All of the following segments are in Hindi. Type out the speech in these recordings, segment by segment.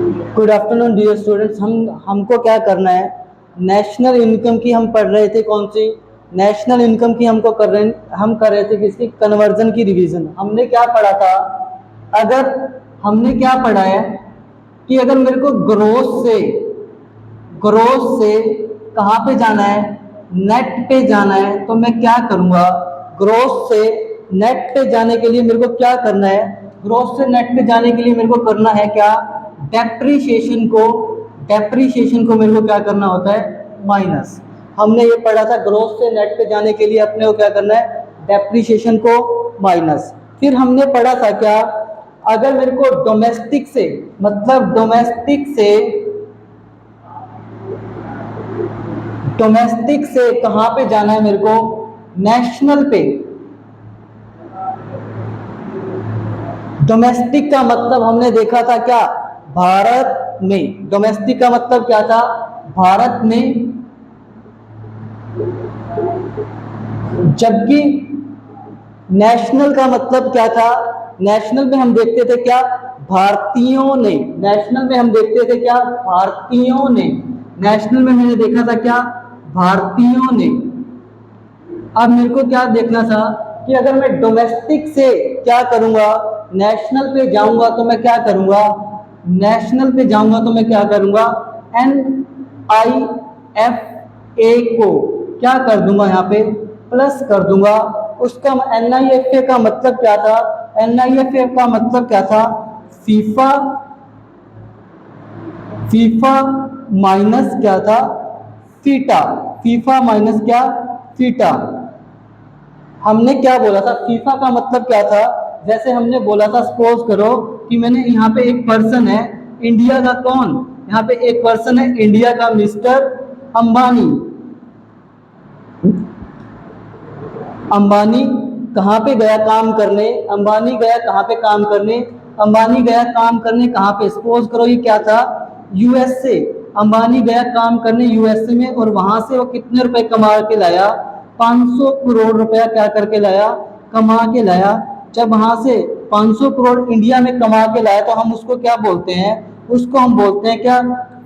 Good afternoon dear students. हमको क्या करना है, नेशनल इनकम की हम पढ़ रहे थे। कौन सी नेशनल इनकम की हम कर रहे थे किसकी, कन्वर्जन की रिवीजन। हमने क्या पढ़ा था, अगर हमने क्या पढ़ा है कि अगर मेरे को ग्रोस से कहाँ पे जाना है, नेट पे जाना है, तो मैं क्या करूँगा। ग्रोस से नेट पे जाने के लिए मेरे को क्या करना है, ग्रोस से नेट पे जाने के लिए मेरे को करना है क्या, डेप्रीशिएशन को मेरे को क्या करना होता है, माइनस। हमने ये पढ़ा था, ग्रोस से नेट पे जाने के लिए अपने को क्या करना है, डेप्रीशिएशन को माइनस। फिर हमने पढ़ा था क्या, अगर मेरे को डोमेस्टिक से कहां पे जाना है मेरे को, नेशनल पे। डोमेस्टिक का मतलब हमने देखा था क्या, भारत में। डोमेस्टिक का मतलब क्या था, भारत में। जबकि नेशनल का मतलब क्या था, नेशनल में हम देखते थे क्या, भारतीयों ने। नेशनल में हम देखते थे क्या, भारतीयों ने। नेशनल में मैंने देखा था क्या, भारतीयों ने। अब मेरे को क्या देखना था कि अगर मैं डोमेस्टिक से क्या करूंगा, नेशनल पे जाऊंगा तो मैं क्या करूंगा, नेशनल पे जाऊंगा तो मैं क्या करूंगा, NIFA को क्या कर दूंगा, यहाँ पे प्लस कर दूंगा। उसका NIFA का मतलब क्या था, NIFA का मतलब क्या था, फीफा माइनस क्या था, फीटा। फीफा माइनस क्या, फीटा। हमने क्या बोला था, फीफा का मतलब क्या था, जैसे हमने बोला था, सपोज करो कि मैंने यहाँ पे एक पर्सन है इंडिया का, कौन, यहाँ पे एक पर्सन है इंडिया का, मिस्टर अंबानी। अंबानी कहाँ पे गया काम करने, अंबानी गया कहाँ पे काम करने, अंबानी गया काम करने कहाँ पे, सपोज करो ये क्या था, USA। अंबानी गया काम करने USA में, और वहां से वो कितने रुपए कमा के लाया, 500 करोड़ रुपया क्या करके लाया, कमा के लाया। जब वहां से 500 करोड़ इंडिया में कमा के लाया, तो हम उसको क्या बोलते हैं, उसको हम बोलते हैं क्या,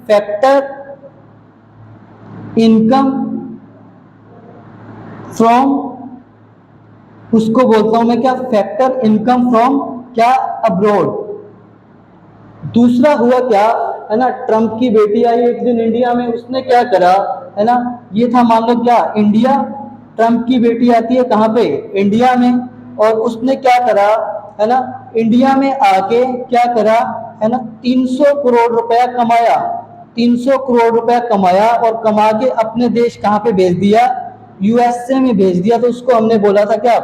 फैक्टर इनकम फ्रॉम, उसको बोलता हूं मैं क्या, फैक्टर इनकम फ्रॉम क्या, अब्रॉड। दूसरा हुआ क्या, है ना, ट्रम्प की बेटी आई एक दिन इंडिया में, उसने क्या करा, है ना, ये था मान लो क्या, इंडिया। ट्रम्प की बेटी आती है कहाँ पे, इंडिया में, और उसने क्या करा, है ना, इंडिया में आके क्या करा, है ना, 300 करोड़ रुपया कमाया। 300 करोड़ रुपया कमाया और कमा के अपने देश कहाँ पे भेज दिया, USA में भेज दिया। तो उसको हमने बोला था क्या,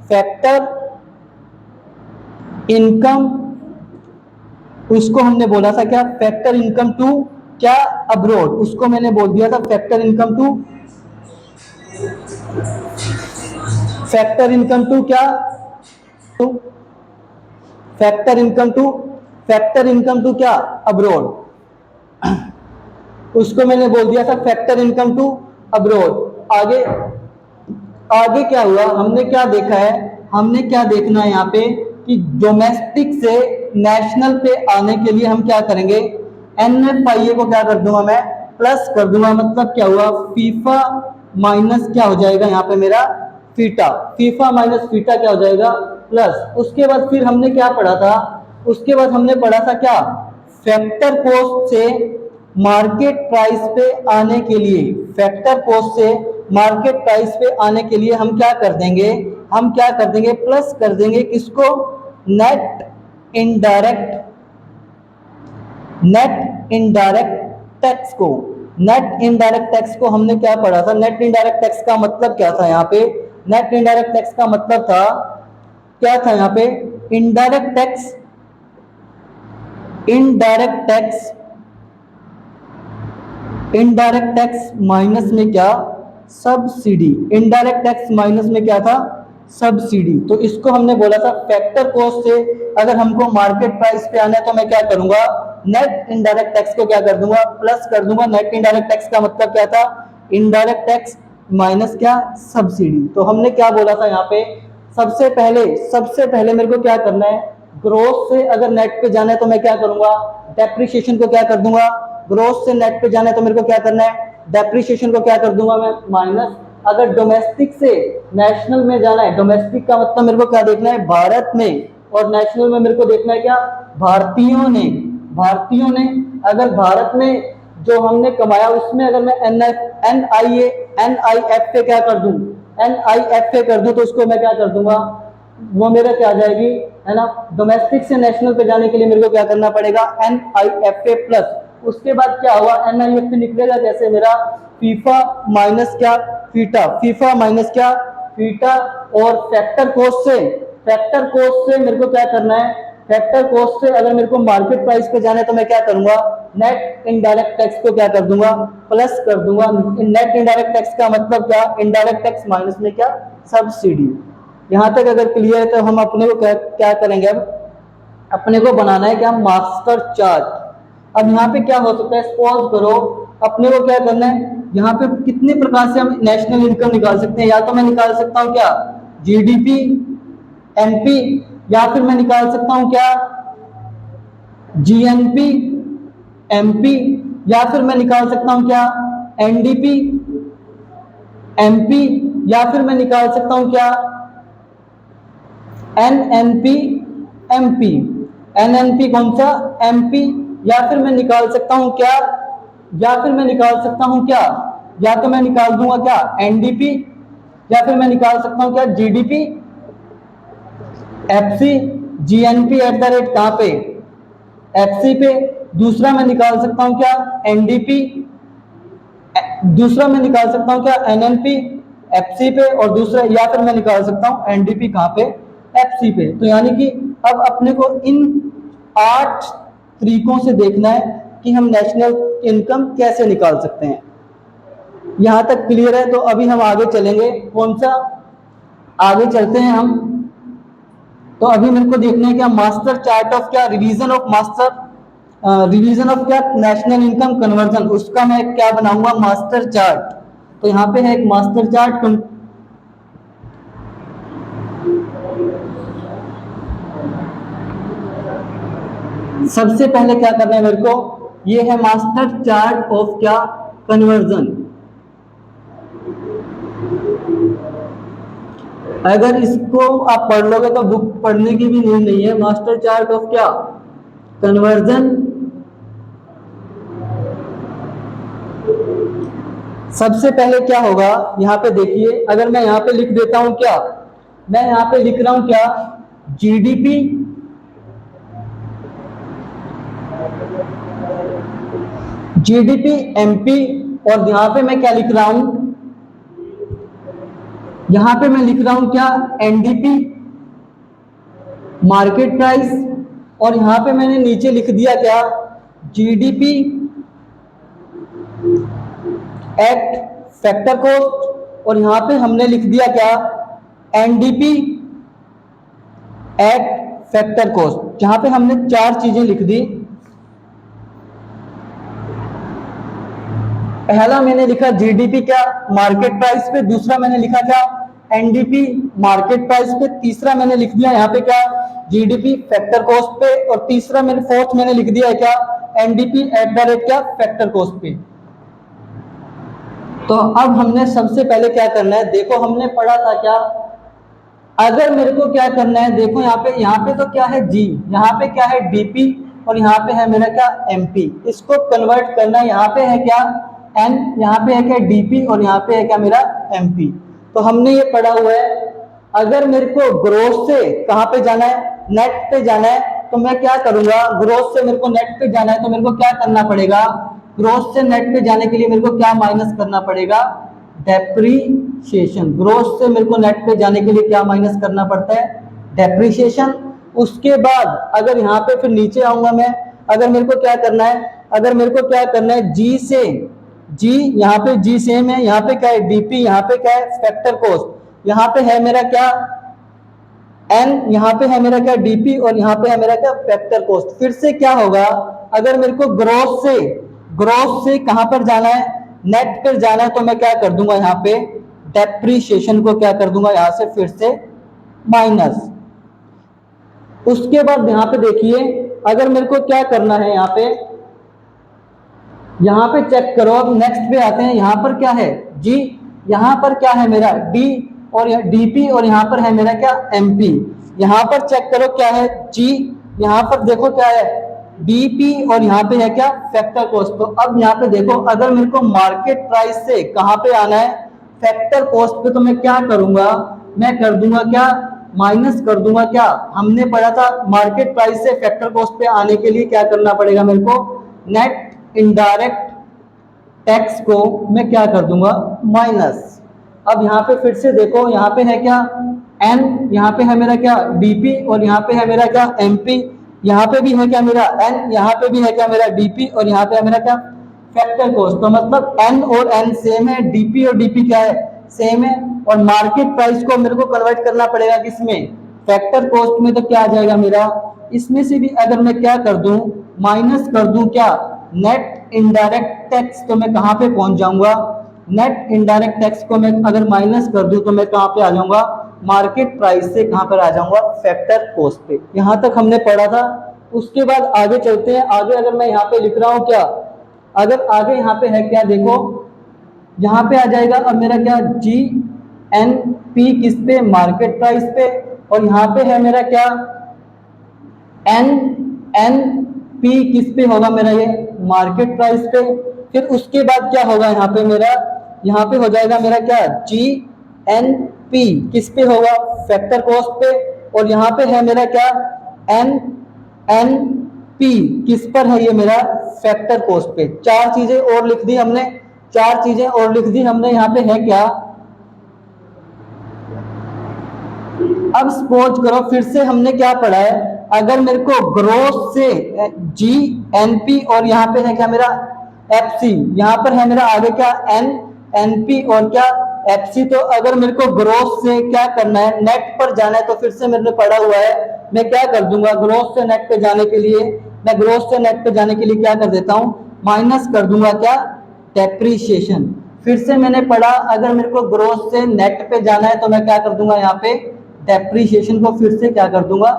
फैक्टर इनकम, उसको हमने बोला था क्या, फैक्टर इनकम टू क्या, अब्रॉड। उसको मैंने बोल दिया था factor income to, factor income to क्या, factor income to, factor income to क्या, अब्रॉड। उसको मैंने बोल दिया था फैक्टर इनकम टू अब्रॉड। आगे आगे क्या हुआ, हमने क्या देखा है, हमने क्या देखना है यहाँ पे कि डोमेस्टिक से नेशनल पे आने के लिए हम क्या करेंगे, NFIA को क्या कर दूंगा मैं, प्लस कर दूंगा। मतलब क्या हुआ, फीफा माइनस क्या हो जाएगा यहाँ पे मेरा, फीटा। फीफा माइनस फीटा क्या हो जाएगा, प्लस। उसके बाद फिर हमने क्या पढ़ा था, उसके बाद हमने पढ़ा था क्या, फैक्टर कॉस्ट से मार्केट प्राइस पे आने के लिए, फैक्टर कॉस्ट से मार्केट प्राइस पे आने के लिए हम क्या कर देंगे, हम क्या कर देंगे, प्लस कर देंगे किसको, नेट इनडायरेक्ट टैक्स को। नेट इनडायरेक्ट टैक्स को हमने क्या पढ़ा था, नेट इनडायरेक्ट टैक्स का मतलब क्या था, यहाँ पे नेट इनडायरेक्ट टैक्स का मतलब था क्या था, यहाँ पे indirect tax, indirect tax minus में क्या, सब्सिडी। इनडायरेक्ट टैक्स माइनस में क्या था, सब्सिडी। तो इसको हमने बोला था फैक्टर कॉस्ट से अगर हमको मार्केट प्राइस पे आना है तो मैं क्या करूंगा, नेट इनडायरेक्ट टैक्स को क्या कर दूंगा, प्लस कर दूंगा। नेट इनडायरेक्ट टैक्स का मतलब क्या था, इनडायरेक्ट टैक्स माइनस क्या, सब्सिडी। तो हमने क्या बोला था यहाँ पे, सबसे पहले मेरे को क्या करना है, ग्रोथ से अगर नेट पे जाना है तो मैं क्या करूंगा, डेप्रिसिएशन को क्या कर दूंगा, ग्रोथ से नेट पे जाना है तो मेरे को क्या करना है, डेप्रिसिएशन को क्या कर दूंगा मैं माइनस। अगर डोमेस्टिक से नेशनल में जाना है, डोमेस्टिक का मतलब मेरे को क्या देखना है, भारत में, और नेशनल में मेरे को देखना है क्या, भारतीयों ने। भारतीयों ने अगर भारत में जो हमने कमाया उसमें अगर मैं एन आई एफ पे क्या कर दूं, एनआईएफ पे कर दूं तो उसको मैं क्या कर दूंगा, वो मेरा क्या आ जाएगी, है ना। डोमेस्टिक से नेशनल पे जाने के लिए मेरे को क्या करना पड़ेगा, एनआईएफ प्लस। उसके बाद क्या हुआ, एनआईएफ निकलेगा कैसे मेरा, फीफा माइनस क्या, फीटा, फीफा माइनस क्या, फीटा। और फैक्टर कॉस्ट से, फैक्टर कॉस्ट से मेरे को क्या करना है, फैक्टर कॉस्ट से अगर मेरे को मार्केट प्राइस पे जाना है तो मैं क्या करूंगा, नेट इनडायरेक्ट टैक्स को क्या कर दूंगा, प्लस कर दूंगा। नेट इनडायरेक्ट टैक्स का मतलब क्या, इनडायरेक्ट टैक्स माइनस में क्या, सब्सिडी। यहां तक अगर क्लियर है तो हम अपने को क्या करेंगे, अब अपने को बनाना है क्या, मास्टर चार्ट। अब यहाँ पे क्या हो सकता है, सपोज करो अपने को क्या करना है, यहाँ पे कितने प्रकार से हम नेशनल इनकम निकाल सकते हैं। या तो मैं निकाल सकता हूँ क्या, जीडीपी एनपी, या फिर मैं निकाल सकता हूँ क्या, जीएनपी एमपी, या फिर मैं निकाल सकता हूँ क्या, एनडीपी एमपी, या फिर मैं निकाल सकता हूँ क्या, एनएनपी एमपी, एनएनपी कौन सा, एमपी। या फिर मैं निकाल सकता हूं क्या, या फिर मैं निकाल सकता हूं क्या, या तो मैं निकाल दूंगा क्या, एनडीपी, या फिर मैं निकाल सकता हूं क्या, GDP FC, GNP at the rate कहां पे, एफसी पे। दूसरा मैं निकाल सकता हूं क्या, एनडीपी, दूसरा मैं निकाल सकता हूं क्या, एनएनपी एफसी पे, और दूसरा या फिर मैं निकाल सकता हूं एनडीपी कहां पे, एफसी पे। तो यानी कि अब अपने को इन 8 तरीकों से देखना है कि हम नेशनल इनकम कैसे निकाल सकते हैं। यहां तक क्लियर है, तो अभी हम आगे चलेंगे, कौन सा, आगे चलते हैं हम। तो अभी मेरे को देखना है क्या, मास्टर चार्ट ऑफ क्या, revision of master, revision of क्या, नेशनल इनकम कन्वर्जन, उसका मैं क्या बनाऊंगा, मास्टर चार्ट। तो यहाँ पे है एक मास्टर चार्ट। सबसे पहले क्या करना है मेरे को, ये है मास्टर चार्ट ऑफ क्या, कन्वर्जन। अगर इसको आप पढ़ लोगे तो बुक पढ़ने की भी नीड नहीं है। मास्टर चार्ट ऑफ क्या, कन्वर्जन। सबसे पहले क्या होगा, यहाँ पे देखिए, अगर मैं यहाँ पे लिख देता हूं क्या, मैं यहाँ पे लिख रहा हूं क्या, जीडीपी जीडीपी एमपी, और यहाँ पे मैं क्या लिख रहा हूं, यहाँ पे मैं लिख रहा हूं क्या, एनडीपी मार्केट प्राइस, और यहाँ पे मैंने नीचे लिख दिया क्या, जीडीपी एट फैक्टर कॉस्ट, और यहाँ पे हमने लिख दिया क्या, एनडीपी एट फैक्टर कॉस्ट। जहां पे हमने 4 चीजें लिख दी। पहला मैंने लिखा जीडीपी क्या, मार्केट प्राइस पे, दूसरा मैंने लिखा क्या, एनडीपी मार्केट प्राइस पे, तीसरा मैंने लिख दिया यहाँ पे क्या, जीडीपी फैक्टर कॉस्ट पे, और तीसरा मैंने फोर्थ मैंने लिख दिया है क्या, एनडीपी एट द रेट क्या, फैक्टर कॉस्ट पे। तो अब हमने सबसे पहले क्या करना है, देखो हमने पढ़ा था क्या, अगर मेरे को क्या करना है, देखो यहाँ पे तो क्या है जी, यहाँ पे क्या है डीपी, और यहाँ पे है मेरा क्या, एमपी। इसको कन्वर्ट करना है, यहाँ पे है क्या एन, यहाँ पे है क्या डीपी, और यहाँ पे है क्या मेरा एमपी। तो हमने ये पढ़ा हुआ है। अगर मेरे को ग्रोथ से कहाँ पे जाना है, नेट पे जाना है, तो मैं क्या करूंगा, ग्रोथ से मेरे को नेट पे जाना है तो मेरे को क्या करना पड़ेगा, ग्रोथ से नेट पे जाने के लिए मेरे को क्या माइनस करना पड़ेगा, डेप्रीशिएशन। ग्रोथ से मेरे को नेट पे जाने के लिए क्या माइनस करना पड़ता है, डेप्रीशिएशन। उसके बाद अगर यहाँ पे फिर नीचे आऊंगा मैं, अगर मेरे को क्या करना है, अगर मेरे को क्या करना है, जी से जी, यहाँ पे जी सेम है, यहाँ पे क्या है डीपी, यहाँ पे क्या है फैक्टर कॉस्ट, यहाँ पे है मेरा क्या एन, यहाँ पे है मेरा क्या डीपी, और यहाँ पे है मेरा क्या फैक्टर कॉस्ट। फिर से क्या होगा, अगर मेरे को ग्रोथ से कहां पर जाना है, नेट पर जाना है, तो मैं क्या कर दूंगा, यहाँ पे डेप्रीशिएशन को क्या कर दूंगा, यहां से फिर से माइनस। उसके बाद यहाँ पे देखिए, अगर मेरे को क्या करना है यहाँ पे चेक करो। अब नेक्स्ट पे आते हैं, यहाँ पर क्या है जी, यहाँ पर क्या है मेरा डी और डीपी, और यहाँ पर है मेरा क्या एमपी। यहाँ पर चेक करो क्या है जी, यहाँ पर देखो क्या है डीपी, और यहाँ पे है क्या फैक्टर कॉस्ट। तो अब यहाँ पे देखो, अगर मेरे को मार्केट प्राइस से कहाँ पे आना है फैक्टर कॉस्ट पे, तो मैं क्या करूंगा, मैं कर दूंगा क्या माइनस कर दूंगा क्या। हमने पढ़ा था मार्केट प्राइस से फैक्टर कॉस्ट पे आने के लिए क्या करना पड़ेगा मेरे को, नेट इनडायरेक्ट टैक्स को मैं क्या कर दूंगा माइनस। अब यहाँ पे फिर से देखो, यहाँ पे है क्या एन, यहाँ पे है मेरा क्या डीपी, और यहाँ पे है मेरा क्या एमपी। यहाँ पे भी है क्या मेरा एन, यहाँ पे भी है क्या मेरा डीपी, और यहाँ पे है मेरा क्या फैक्टर कॉस्ट। तो मतलब एन और एन सेम है, डीपी और डीपी क्या है सेम है। और मार्केट प्राइस को मेरे को कन्वर्ट करना पड़ेगा किसमें, फैक्टर कॉस्ट में। तो क्या आ जाएगा मेरा, इसमें से भी अगर मैं क्या कर दूं माइनस कर दूं क्या नेट इनडायरेक्ट टैक्स, तो मैं कहां पे पहुंच जाऊंगा, नेट इनडायरेक्ट टैक्स को मैं अगर माइनस कर दूं तो मैं कहां पे आ जाऊंगा, मार्केट प्राइस से कहां पर आ जाऊंगा फैक्टर कॉस्ट पे। यहां तक हमने पढ़ा था। उसके बाद आगे चलते हैं। आगे अगर मैं यहाँ पे लिख रहा हूं क्या, अगर आगे यहाँ पे है क्या देखो, यहाँ पे आ जाएगा अब मेरा क्या जी एन पी किस पे मार्केट प्राइस पे, और यहाँ पे है मेरा क्या एन एन पी किस पे होगा मेरा ये मार्केट प्राइस पे। फिर उसके बाद क्या होगा यहाँ पे मेरा, यहाँ पे हो जाएगा मेरा क्या जी एन पी किस पे होगा फैक्टर कॉस्ट पे, और यहाँ पे है मेरा क्या एन एन पी किस पर है ये मेरा फैक्टर कॉस्ट पे। चार चीजें और लिख दी हमने, चार चीजें और लिख दी हमने। यहाँ पे है क्या, अब सपोज करो फिर से हमने क्या पढ़ा है, अगर मेरे को ग्रोस से जी एन पी, और यहाँ पे है क्या मेरा एफ सी, यहाँ पर है मेरा आगे क्या एन एन पी और क्या एफ सी। तो अगर मेरे को ग्रोस से क्या करना है नेट पर जाना है, तो फिर से मैंने पढ़ा हुआ है, मैं क्या कर दूंगा ग्रोस से नेट पे जाने के लिए, मैं ग्रोस से नेट पे जाने के लिए क्या कर देता हूँ माइनस कर दूंगा क्या डेप्रीशिएशन। फिर से मैंने पढ़ा, अगर मेरे को ग्रोस से नेट पे जाना है तो मैं क्या कर दूंगा यहाँ पे डेप्रीशिएशन को फिर से क्या कर दूंगा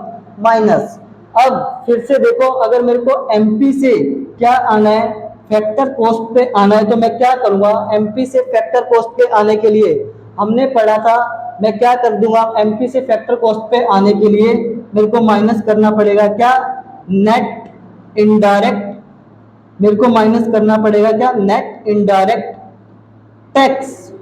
माइनस। अब फिर से देखो, अगर मेरे को एमपी से क्या आना है फैक्टर कॉस्ट पे आना है, तो मैं क्या करूंगा एमपी से फैक्टर कॉस्ट पे आने के लिए हमने पढ़ा था, मैं क्या कर दूंगा एमपी से फैक्टर कॉस्ट पे आने के लिए मेरे को माइनस करना पड़ेगा क्या नेट इनडायरेक्ट, मेरे को माइनस करना पड़ेगा क्या नेट इनडायरेक्ट टैक्स।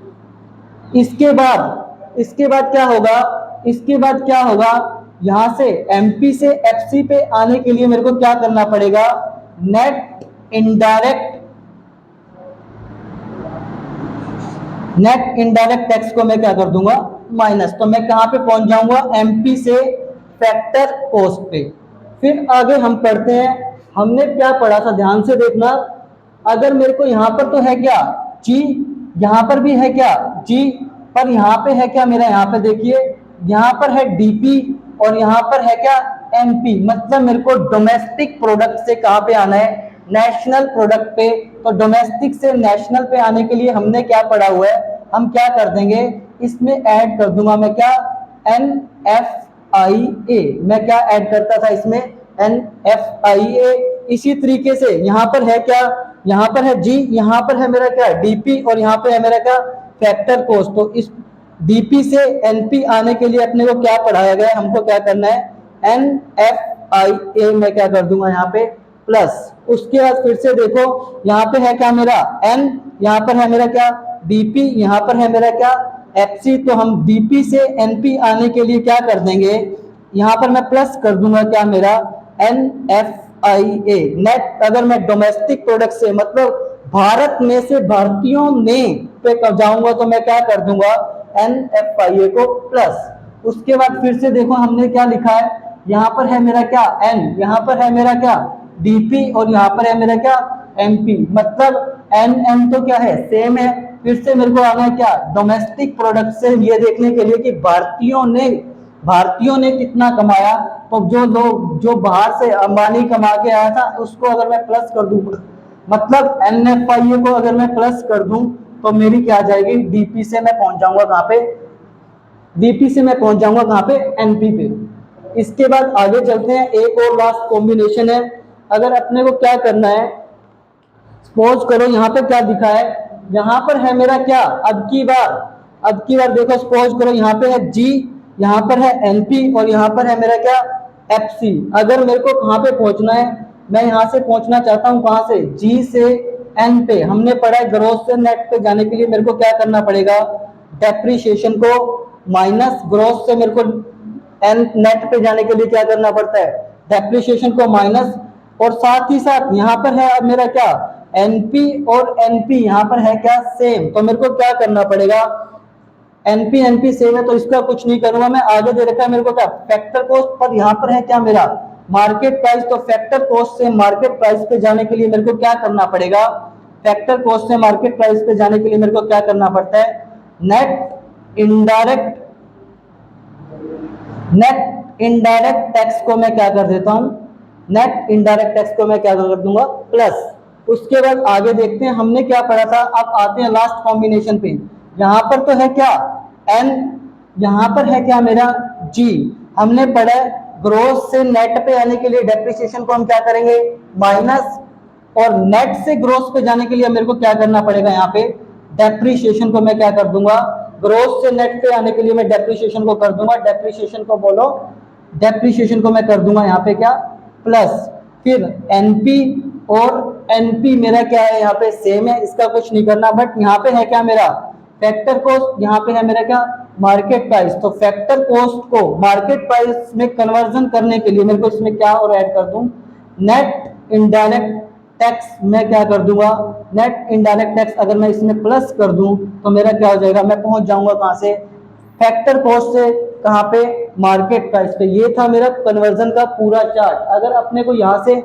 इसके बाद क्या होगा, इसके बाद क्या होगा, यहां से एमपी से एफसी पे आने के लिए मेरे को क्या करना पड़ेगा नेट इनडायरेक्ट टैक्स को मैं क्या कर दूंगा माइनस। तो मैं कहां पे पहुंच जाऊंगा एमपी से फैक्टर कॉस्ट पे। फिर आगे हम पढ़ते हैं, हमने क्या पढ़ा था ध्यान से देखना। अगर मेरे को यहां पर तो है क्या जी, यहां पर भी है क्या जी, पर यहाँ पे है क्या मेरा, यहाँ पे देखिए यहाँ पर है डीपी और यहाँ पर है क्या एमपी। मतलब मेरे को डोमेस्टिक प्रोडक्ट से कहाँ पे आना है नेशनल प्रोडक्ट पे। तो डोमेस्टिक से नेशनल पे आने के लिए हमने क्या पढ़ा हुआ है, हम क्या कर देंगे इसमें ऐड कर दूंगा मैं क्या एन एफ आई ए, मैं क्या ऐड करता था इसमें एन एफ आई ए। इसी तरीके से यहाँ पर है क्या, यहाँ पर है जी, यहाँ पर है मेरा क्या डीपी और यहाँ पे है मेरा क्या फैक्टर कॉस्ट। तो इस डीपी से एनपी आने के लिए अपने को क्या पढ़ाया गया, हमको क्या करना है एन एफ आई ए मैं क्या कर दूंगा यहाँ पे प्लस। उसके बाद फिर से देखो यहाँ पे है क्या मेरा एन, यहाँ पर है मेरा क्या डीपी, यहाँ पर है मेरा क्या एफसी। तो हम डीपी से एनपी आने के लिए क्या कर देंगे, यहाँ पर मैं प्लस कर दूंगा क्या मेरा N F I A net. अगर मैं डोमेस्टिक प्रोडक्ट से मतलब भारत में से भारतीयों में पे जाऊंगा तो मैं क्या कर दूंगा एन एफ आई ए को प्लस। उसके बाद फिर से देखो हमने क्या लिखा है, यहाँ पर है मेरा क्या एन, यहाँ पर है मेरा क्या डीपी और यहाँ पर है मेरा क्या एमपी। मतलब एन एन तो क्या है सेम है। फिर से मेरे को आना है क्या डोमेस्टिक प्रोडक्ट से ये देखने के लिए कि भारतीयों ने कितना कमाया। तो जो लोग जो बाहर से अंबानी कमा के आया था उसको अगर मैं प्लस कर दूं, मतलब एन एफ आई ए को अगर मैं प्लस कर दूं तो मेरी क्या आ जाएगी डीपी से मैं पहुंच जाऊंगा कहां पे, डीपी से मैं पहुंच जाऊंगा कहां पे एनपी पे। इसके बाद आगे चलते हैं, एक और लास्ट कॉम्बिनेशन है। अगर अपने को क्या करना है, सपोज करो यहाँ पे क्या दिखा है, यहाँ पर है मेरा क्या, अब की बार देखो, सपोज करो यहाँ पे है जी, यहाँ पर है एनपी और यहाँ पर है मेरा क्या, एफसी। अगर मेरे को कहाँ पे पहुंचना है, मैं यहाँ से पहुंचना चाहता हूँ कहाँ से, जी से एन पे। हमने पढ़ा है ग्रोस से नेट पे जाने के लिए मेरे को क्या करना पड़ेगा, डेप्रिसिएशन को माइनस, ग्रोस से मेरे को एन नेट पे जाने के लिए क्या करना पड़ता है, डेप्रिसिएशन को माइनस। और साथ ही साथ यहाँ पर है अब मेरा क्या, एनपी और एनपी यहाँ पर है क्या, सेम। तो मेरे को क्या करना पड़ेगा, एनपी एनपी सेम है तो इसका कुछ नहीं करूंगा मैं। आगे दे रखा है मेरे को क्या, फैक्टर कॉस्ट, पर यहाँ पर है क्या मेरा, मार्केट प्राइस। तो फैक्टर कॉस्ट से मार्केट प्राइस पे जाने के लिए मेरे को क्या करना पड़ेगा, फैक्टर कॉस्ट से मार्केट प्राइस पे जाने के लिए मेरे को क्या करना पड़ता है, नेट इनडायरेक्ट टैक्स को मैं क्या कर देता हूं, नेट इनडायरेक्ट टैक्स को मैं क्या कर दूंगा, प्लस। उसके बाद आगे देखते हैं हमने क्या पढ़ा था। अब आते हैं लास्ट कॉम्बिनेशन पे। यहां पर तो है क्या एन, यहां पर है क्या मेरा जी। हमने पढ़ा है ग्रोस से नेट पे आने के लिए डेप्रिसिएशन को हम क्या करेंगे, माइनस, और नेट से ग्रोस पे जाने के लिए मेरे को क्या करना पड़ेगा, यहाँ पे डेप्रिसिएशन को मैं क्या कर दूंगा, ग्रोस से नेट पे आने के लिए मैं डेप्रिसिएशन को कर दूंगा, डेप्रिसिएशन को बोलो, डेप्रिसिएशन को मैं कर दूंगा यहाँ पे क्या, प्लस। फिर एनपी और एनपी मेरा क्या है, यहाँ पे सेम है, इसका कुछ नहीं करना। बट यहाँ पे है क्या मेरा फैक्टर कॉस्ट, यहाँ पे है मेरा क्या, मार्केट प्राइस। तो फैक्टर कॉस्ट को मार्केट प्राइस में कन्वर्जन करने के लिए मेरे को इसमें क्या और ऐड कर दूं, नेट इनडायरेक्ट टैक्स मैं क्या कर दूंगा, नेट इनडायरेक्ट टैक्स अगर मैं इसमें प्लस कर दूं तो मेरा क्या हो जाएगा, मैं पहुंच जाऊंगा कहां से, फैक्टर कॉस्ट से कहां पे, मार्केट प्राइस पे। ये था मेरा कन्वर्जन का पूरा चार्ट। अगर अपने को यहां से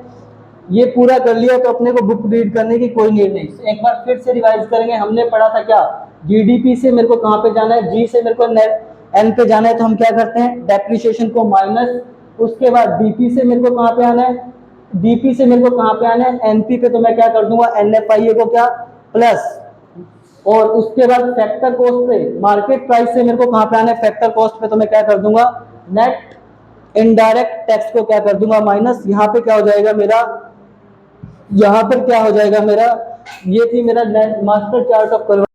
ये पूरा कर लिया तो अपने को बुक रीड करने की कोई नीड नहीं। एक बार फिर से रिवाइज करेंगे। हमने पढ़ा था क्या, जीडीपी से मेरे को कहां पे जाना है, जी से मेरे को एन पे जाना है, तो हम क्या करते हैं, डेप्रिसिएशन को माइनस। उसके बाद डीपी से मेरे को कहां पे आना है, डीपी से मेरे को कहां पे आना है, एनपी पे। तो मैं क्या कर दूंगा, एनएफआईए को क्या, प्लस। और उसके बाद फैक्टर कॉस्ट पे, मार्केट प्राइस से मेरे को कहां पे आना है, फैक्टर कॉस्ट पे। तो मैं क्या कर दूंगा, नेट इनडायरेक्ट टैक्स को क्या कर दूंगा, माइनस। यहाँ पे क्या हो जाएगा मेरा, यहाँ पर क्या हो जाएगा मेरा, ये थी मेरा मास्टर चार्ट ऑफ